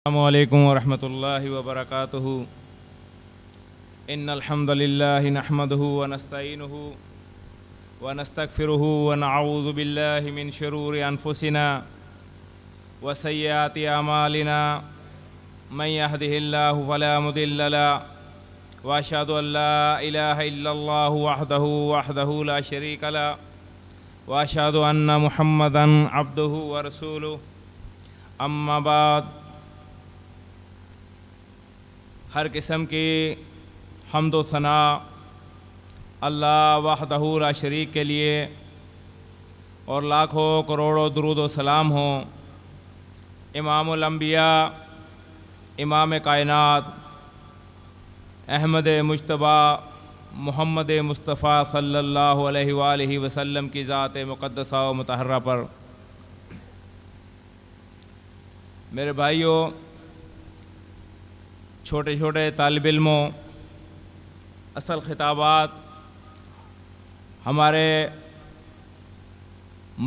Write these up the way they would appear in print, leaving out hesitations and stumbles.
السلام علیکم ورحمۃ اللہ وبرکاتہ ان الحمد للہ نحمده ونستعینه ونستغفره ونعوذ باللہ من شرور انفسنا وسیئات اعمالنا من يهده الله فلا مضل له واشهد ان لا الہ الا اللہ وحدہ لا شریک له واشهد ان محمدا عبدہ ورسولہ اما بعد ہر قسم کی حمد و ثناء اللہ وحدہ لا شریک کے لیے اور لاکھوں کروڑوں درود و سلام ہوں امام الانبیاء امام کائنات احمد مجتبیٰ محمد مصطفیٰ صلی اللہ علیہ وآلہ وسلم کی ذات مقدسہ و مطہرہ پر۔ میرے بھائیوں، چھوٹے چھوٹے طالب علموں، اصل خطابات ہمارے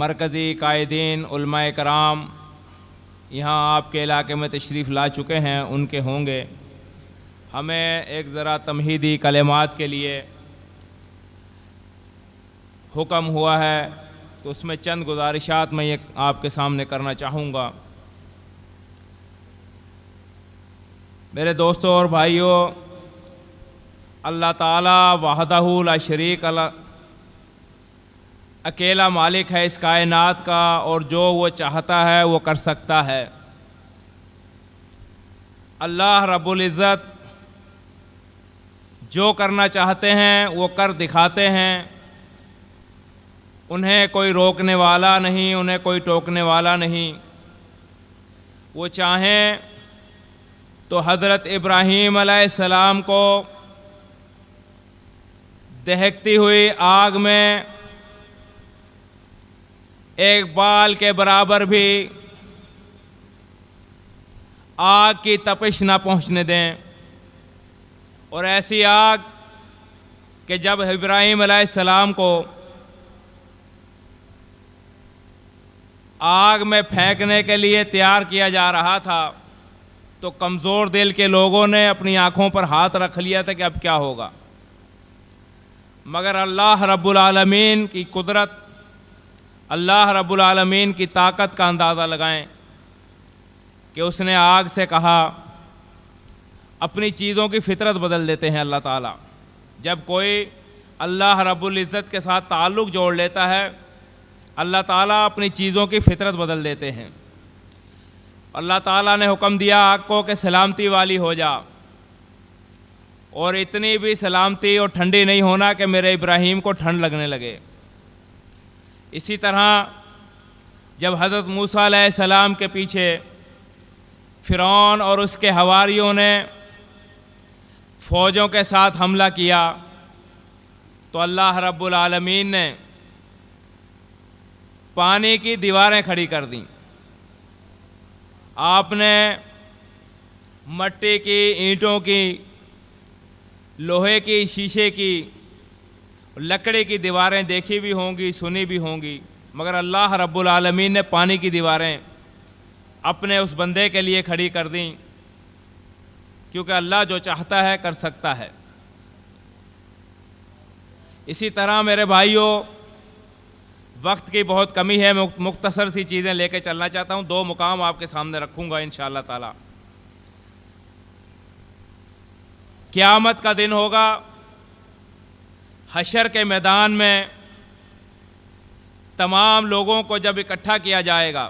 مرکزی قائدین علماء کرام یہاں آپ کے علاقے میں تشریف لا چکے ہیں، ان کے ہوں گے۔ ہمیں ایک ذرا تمہیدی کلمات کے لیے حکم ہوا ہے، تو اس میں چند گزارشات میں آپ کے سامنے کرنا چاہوں گا۔ میرے دوستوں اور بھائیوں، اللہ تعالیٰ وحدہ لا شریک اکیلا مالک ہے اس کائنات کا، اور جو وہ چاہتا ہے وہ کر سکتا ہے۔ اللہ رب العزت جو کرنا چاہتے ہیں وہ کر دکھاتے ہیں، انہیں کوئی روکنے والا نہیں، انہیں کوئی ٹوکنے والا نہیں۔ وہ چاہیں تو حضرت ابراہیم علیہ السلام کو دہکتی ہوئی آگ میں ایک بال کے برابر بھی آگ کی تپش نہ پہنچنے دیں، اور ایسی آگ کہ جب ابراہیم علیہ السلام کو آگ میں پھینکنے کے لیے تیار کیا جا رہا تھا تو کمزور دل کے لوگوں نے اپنی آنکھوں پر ہاتھ رکھ لیا تھا کہ اب کیا ہوگا، مگر اللہ رب العالمین کی قدرت، اللہ رب العالمین کی طاقت کا اندازہ لگائیں کہ اس نے آگ سے کہا، اپنی چیزوں کی فطرت بدل دیتے ہیں اللہ تعالیٰ۔ جب کوئی اللہ رب العزت کے ساتھ تعلق جوڑ لیتا ہے، اللہ تعالیٰ اپنی چیزوں کی فطرت بدل دیتے ہیں۔ اللہ تعالیٰ نے حکم دیا آگ کو کہ سلامتی والی ہو جا، اور اتنی بھی سلامتی اور ٹھنڈی نہیں ہونا کہ میرے ابراہیم کو ٹھنڈ لگنے لگے۔ اسی طرح جب حضرت موسیٰ علیہ السلام کے پیچھے فرعون اور اس کے حواریوں نے فوجوں کے ساتھ حملہ کیا تو اللہ رب العالمین نے پانی کی دیواریں کھڑی کر دیں۔ آپ نے مٹی کی، اینٹوں کی، لوہے کی، شیشے کی، لکڑی کی دیواریں دیکھی بھی ہوں گی، سنی بھی ہوں گی، مگر اللہ رب العالمین نے پانی کی دیواریں اپنے اس بندے کے لیے کھڑی کر دیں، کیونکہ اللہ جو چاہتا ہے کر سکتا ہے۔ اسی طرح میرے بھائیوں، وقت کی بہت کمی ہے، مختصر سی چیزیں لے کے چلنا چاہتا ہوں، دو مقام آپ کے سامنے رکھوں گا انشاءاللہ تعالی۔ قیامت کا دن ہوگا، حشر کے میدان میں تمام لوگوں کو جب اکٹھا کیا جائے گا،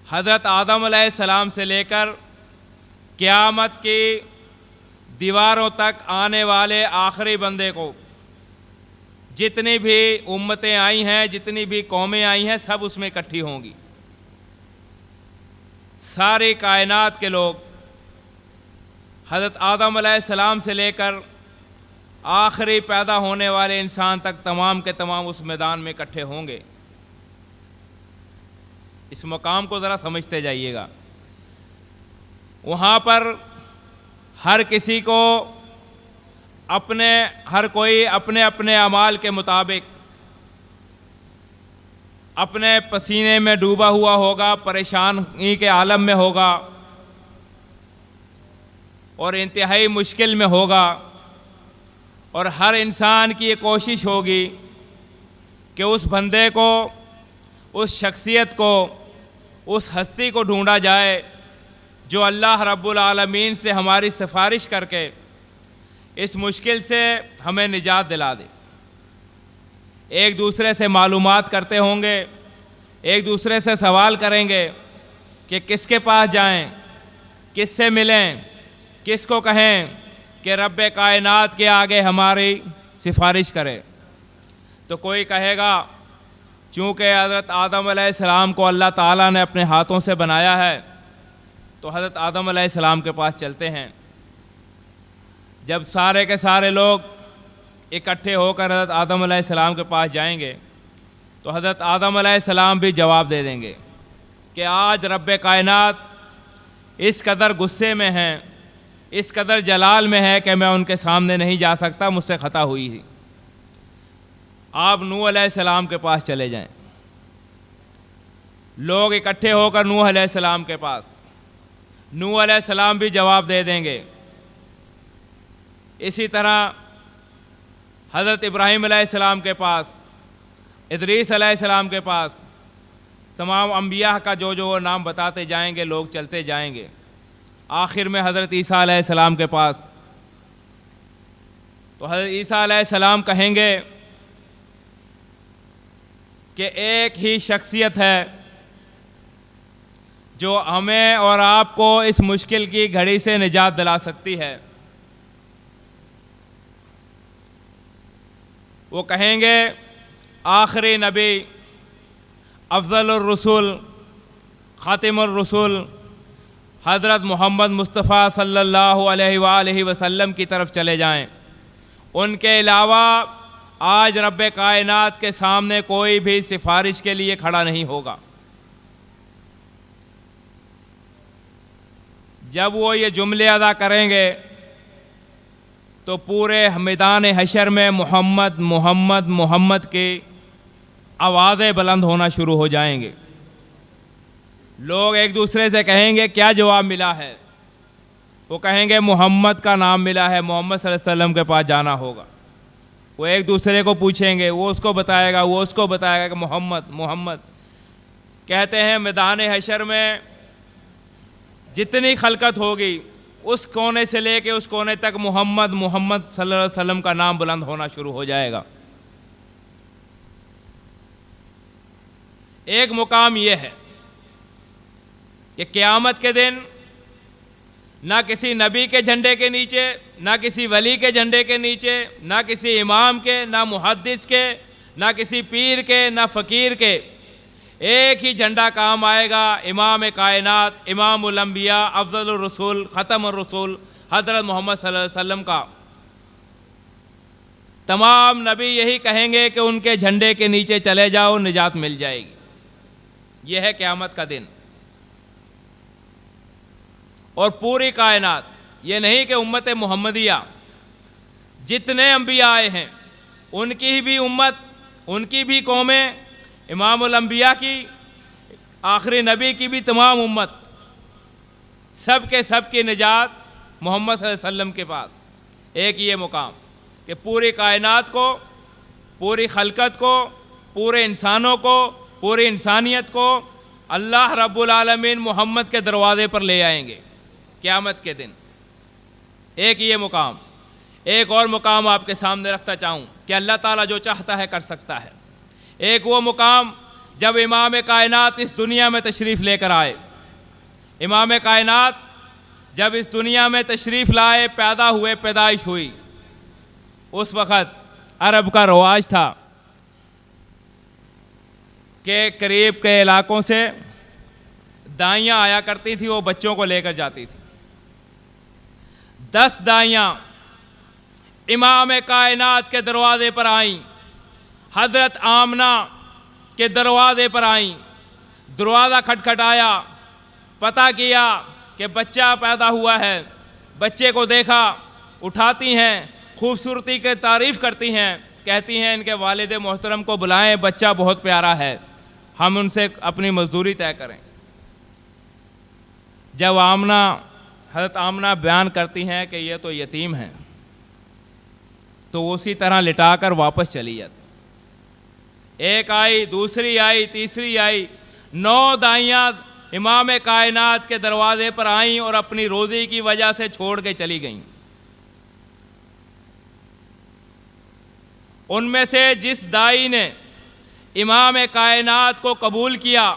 حضرت آدم علیہ السلام سے لے کر قیامت کی دیواروں تک آنے والے آخری بندے کو، جتنی بھی امتیں آئی ہیں، جتنی بھی قومیں آئی ہیں، سب اس میں اکٹھی ہوں گی۔ ساری کائنات کے لوگ حضرت آدم علیہ السلام سے لے کر آخری پیدا ہونے والے انسان تک تمام کے تمام اس میدان میں اکٹھے ہوں گے۔ اس مقام کو ذرا سمجھتے جائیے گا۔ وہاں پر ہر کسی کو ہر کوئی اپنے اپنے اعمال کے مطابق اپنے پسینے میں ڈوبا ہوا ہوگا، پریشانی کے عالم میں ہوگا اور انتہائی مشکل میں ہوگا، اور ہر انسان کی یہ کوشش ہوگی کہ اس بندے کو، اس شخصیت کو، اس ہستی کو ڈھونڈا جائے جو اللہ رب العالمین سے ہماری سفارش کر کے اس مشکل سے ہمیں نجات دلا دے۔ ایک دوسرے سے معلومات کرتے ہوں گے، ایک دوسرے سے سوال کریں گے کہ کس کے پاس جائیں، کس سے ملیں، کس کو کہیں کہ رب کائنات کے آگے ہماری سفارش کرے۔ تو کوئی کہے گا چونکہ حضرت آدم علیہ السلام کو اللہ تعالیٰ نے اپنے ہاتھوں سے بنایا ہے تو حضرت آدم علیہ السلام کے پاس چلتے ہیں۔ جب سارے کے سارے لوگ اکٹھے ہو کر حضرت آدم علیہ السلام کے پاس جائیں گے تو حضرت آدم علیہ السلام بھی جواب دے دیں گے کہ آج رب کائنات اس قدر غصے میں ہیں، اس قدر جلال میں ہے کہ میں ان کے سامنے نہیں جا سکتا، مجھ سے خطا ہوئی تھی۔ آپ نوح علیہ السلام کے پاس چلے جائیں۔ لوگ اکٹھے ہو کر نوح علیہ السلام کے پاس، نوح علیہ السلام بھی جواب دے دیں گے۔ اسی طرح حضرت ابراہیم علیہ السلام کے پاس، ادریس علیہ السلام کے پاس، تمام انبیاء کا جو جو وہ نام بتاتے جائیں گے، لوگ چلتے جائیں گے۔ آخر میں حضرت عیسیٰ علیہ السلام کے پاس، تو حضرت عیسیٰ علیہ السلام کہیں گے کہ ایک ہی شخصیت ہے جو ہمیں اور آپ کو اس مشکل کی گھڑی سے نجات دلا سکتی ہے۔ وہ کہیں گے آخری نبی، افضل الرسول، خاتم الرسول حضرت محمد مصطفیٰ صلی اللہ علیہ وآلہ وسلم کی طرف چلے جائیں۔ ان کے علاوہ آج رب کائنات کے سامنے کوئی بھی سفارش کے لیے کھڑا نہیں ہوگا۔ جب وہ یہ جملے ادا کریں گے تو پورے میدان حشر میں محمد محمد محمد کی آوازیں بلند ہونا شروع ہو جائیں گے۔ لوگ ایک دوسرے سے کہیں گے کیا جواب ملا ہے؟ وہ کہیں گے محمد کا نام ملا ہے، محمد صلی اللہ علیہ وسلم کے پاس جانا ہوگا۔ وہ ایک دوسرے کو پوچھیں گے، وہ اس کو بتائے گا، وہ اس کو بتائے گا کہ محمد محمد۔ کہتے ہیں میدان حشر میں جتنی خلقت ہوگی اس کونے سے لے کے اس کونے تک محمد محمد صلی اللہ علیہ وسلم کا نام بلند ہونا شروع ہو جائے گا۔ ایک مقام یہ ہے کہ قیامت کے دن نہ کسی نبی کے جھنڈے کے نیچے، نہ کسی ولی کے جھنڈے کے نیچے، نہ کسی امام کے، نہ محدث کے، نہ کسی پیر کے، نہ فقیر کے، ایک ہی جھنڈا کام آئے گا، امام کائنات، امام الانبیاء، افضل الرسول، ختم الرسول حضرت محمد صلی اللہ علیہ وسلم کا۔ تمام نبی یہی کہیں گے کہ ان کے جھنڈے کے نیچے چلے جاؤ، نجات مل جائے گی۔ یہ ہے قیامت کا دن۔ اور پوری کائنات، یہ نہیں کہ امت محمدیہ، جتنے انبیاء آئے ہیں ان کی بھی امت، ان کی بھی قومیں، امام الانبیاء کی، آخری نبی کی بھی تمام امت، سب کے سب کی نجات محمد صلی اللہ علیہ وسلم کے پاس۔ ایک یہ مقام کہ پوری کائنات کو، پوری خلقت کو، پورے انسانوں کو، پوری انسانیت کو اللہ رب العالمین محمد کے دروازے پر لے آئیں گے قیامت کے دن۔ ایک یہ مقام۔ ایک اور مقام آپ کے سامنے رکھتا چاہوں کہ اللہ تعالیٰ جو چاہتا ہے کر سکتا ہے۔ ایک وہ مقام جب امام کائنات اس دنیا میں تشریف لے کر آئے۔ امام کائنات جب اس دنیا میں تشریف لائے، پیدا ہوئے، پیدائش ہوئی، اس وقت عرب کا رواج تھا کہ قریب کے علاقوں سے دائیاں آیا کرتی تھی، وہ بچوں کو لے کر جاتی تھی۔ 10 دائیاں امام کائنات کے دروازے پر آئیں، حضرت آمنہ کے دروازے پر آئیں۔ دروازہ کھٹکھٹایا، پتہ کیا کہ بچہ پیدا ہوا ہے۔ بچے کو دیکھا، اٹھاتی ہیں، خوبصورتی کی تعریف کرتی ہیں، کہتی ہیں ان کے والد محترم کو بلائیں، بچہ بہت پیارا ہے۔ ہم ان سے اپنی مزدوری طے کریں۔ جب حضرت آمنہ بیان کرتی ہیں کہ یہ تو یتیم ہیں، تو وہ اسی طرح لٹا کر واپس چلی جاتی۔ ایک آئی، دوسری آئی، تیسری آئی، 9 دائیاں امام کائنات کے دروازے پر آئیں اور اپنی روزی کی وجہ سے چھوڑ کے چلی گئیں۔ ان میں سے جس دائی نے امام کائنات کو قبول کیا،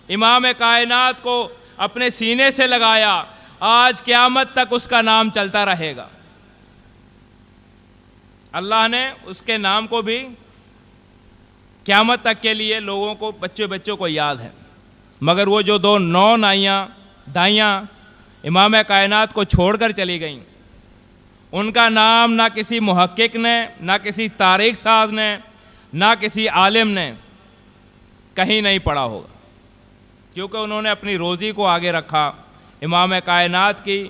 امام کائنات کو اپنے سینے سے لگایا، آج قیامت تک اس کا نام چلتا رہے گا۔ اللہ نے اس کے نام کو بھی قیامت تک کے لیے لوگوں کو، بچوں کو یاد ہے۔ مگر وہ جو 9 دائیاں امام کائنات کو چھوڑ کر چلی گئیں، ان کا نام نہ کسی محقق نے، نہ کسی تاریخ ساز نے، نہ کسی عالم نے کہیں نہیں پڑھا ہوگا، کیونکہ انہوں نے اپنی روزی کو آگے رکھا، امام کائنات کی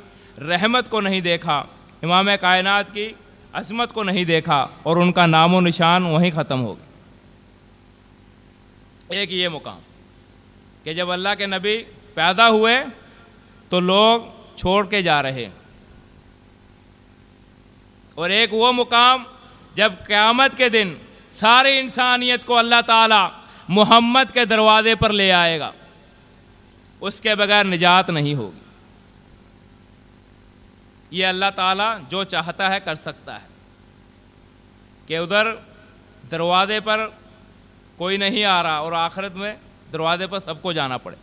رحمت کو نہیں دیکھا، امام کائنات کی عظمت کو نہیں دیکھا، اور ان کا نام و نشان وہیں ختم ہو گیا۔ ایک یہ مقام کہ جب اللہ کے نبی پیدا ہوئے تو لوگ چھوڑ کے جا رہے، اور ایک وہ مقام جب قیامت کے دن ساری انسانیت کو اللہ تعالیٰ محمد کے دروازے پر لے آئے گا، اس کے بغیر نجات نہیں ہوگی۔ یہ اللہ تعالیٰ جو چاہتا ہے کر سکتا ہے، کہ ادھر دروازے پر کوئی نہیں آ رہا اور آخرت میں دروازے پر سب کو جانا پڑے۔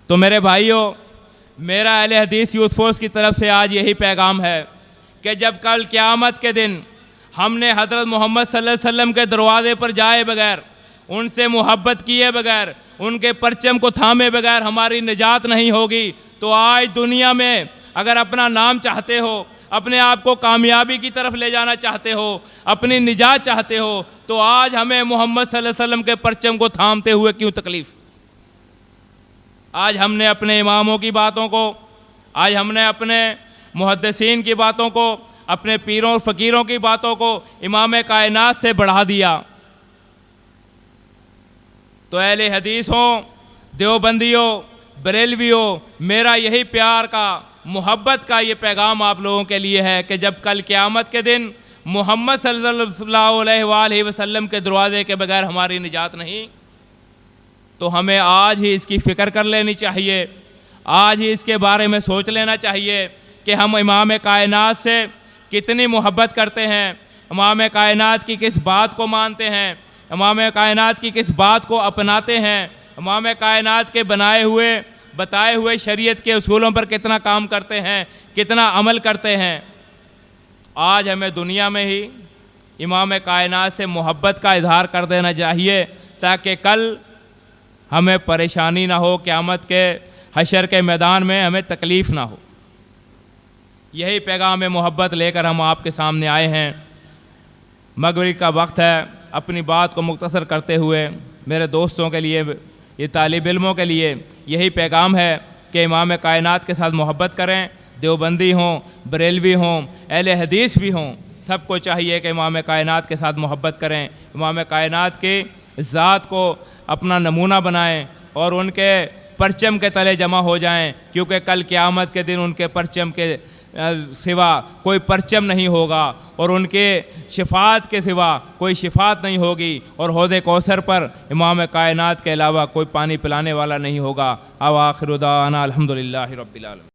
تو میرے بھائیوں، میرا اہل حدیث یوتھ فورس کی طرف سے آج یہی پیغام ہے کہ جب کل قیامت کے دن ہم نے حضرت محمد صلی اللہ علیہ وسلم کے دروازے پر جائے بغیر، ان سے محبت کیے بغیر، ان کے پرچم کو تھامے بغیر ہماری نجات نہیں ہوگی، تو آج دنیا میں اگر اپنا نام چاہتے ہو، اپنے آپ کو کامیابی کی طرف لے جانا چاہتے ہو، اپنی نجات چاہتے ہو، تو آج ہمیں محمد صلی اللہ علیہ وسلم کے پرچم کو تھامتے ہوئے کیوں تکلیف؟ آج ہم نے اپنے اماموں کی باتوں کو، آج ہم نے اپنے محدثین کی باتوں کو، اپنے پیروں اور فقیروں کی باتوں کو امام کائنات سے بڑھا دیا۔ تو اہل حدیث ہوں، دیوبندیوں، بریلویوں، میرا یہی پیار کا، محبت کا یہ پیغام آپ لوگوں کے لیے ہے کہ جب کل قیامت کے دن محمد صلی اللہ علیہ وآلہ وسلم کے دروازے کے بغیر ہماری نجات نہیں، تو ہمیں آج ہی اس کی فکر کر لینی چاہیے، آج ہی اس کے بارے میں سوچ لینا چاہیے کہ ہم امام کائنات سے کتنی محبت کرتے ہیں، امام کائنات کی کس بات کو مانتے ہیں، امام کائنات کی کس بات کو اپناتے ہیں، امام کائنات کے بتائے ہوئے شریعت کے اصولوں پر کتنا کام کرتے ہیں، کتنا عمل کرتے ہیں۔ آج ہمیں دنیا میں ہی امام کائنات سے محبت کا اظہار کر دینا چاہیے، تاکہ کل ہمیں پریشانی نہ ہو، قیامت کے حشر کے میدان میں ہمیں تکلیف نہ ہو۔ یہی پیغام محبت لے کر ہم آپ کے سامنے آئے ہیں۔ مغرب کا وقت ہے، اپنی بات کو مختصر کرتے ہوئے میرے دوستوں کے لیے، یہ طالب علموں کے لیے یہی پیغام ہے کہ امام کائنات کے ساتھ محبت کریں، دیوبندی ہوں، بریلوی ہوں، اہل حدیث بھی ہوں، سب کو چاہیے کہ امام کائنات کے ساتھ محبت کریں، امام کائنات کی ذات کو اپنا نمونہ بنائیں اور ان کے پرچم کے تلے جمع ہو جائیں، کیونکہ کل قیامت کے دن ان کے پرچم کے سوا کوئی پرچم نہیں ہوگا، اور ان کے شفاعت کے سوا کوئی شفاعت نہیں ہوگی، اور حوض کوثر پر امام کائنات کے علاوہ کوئی پانی پلانے والا نہیں ہوگا۔ آخر دعوانا الحمدللہ رب العالمین۔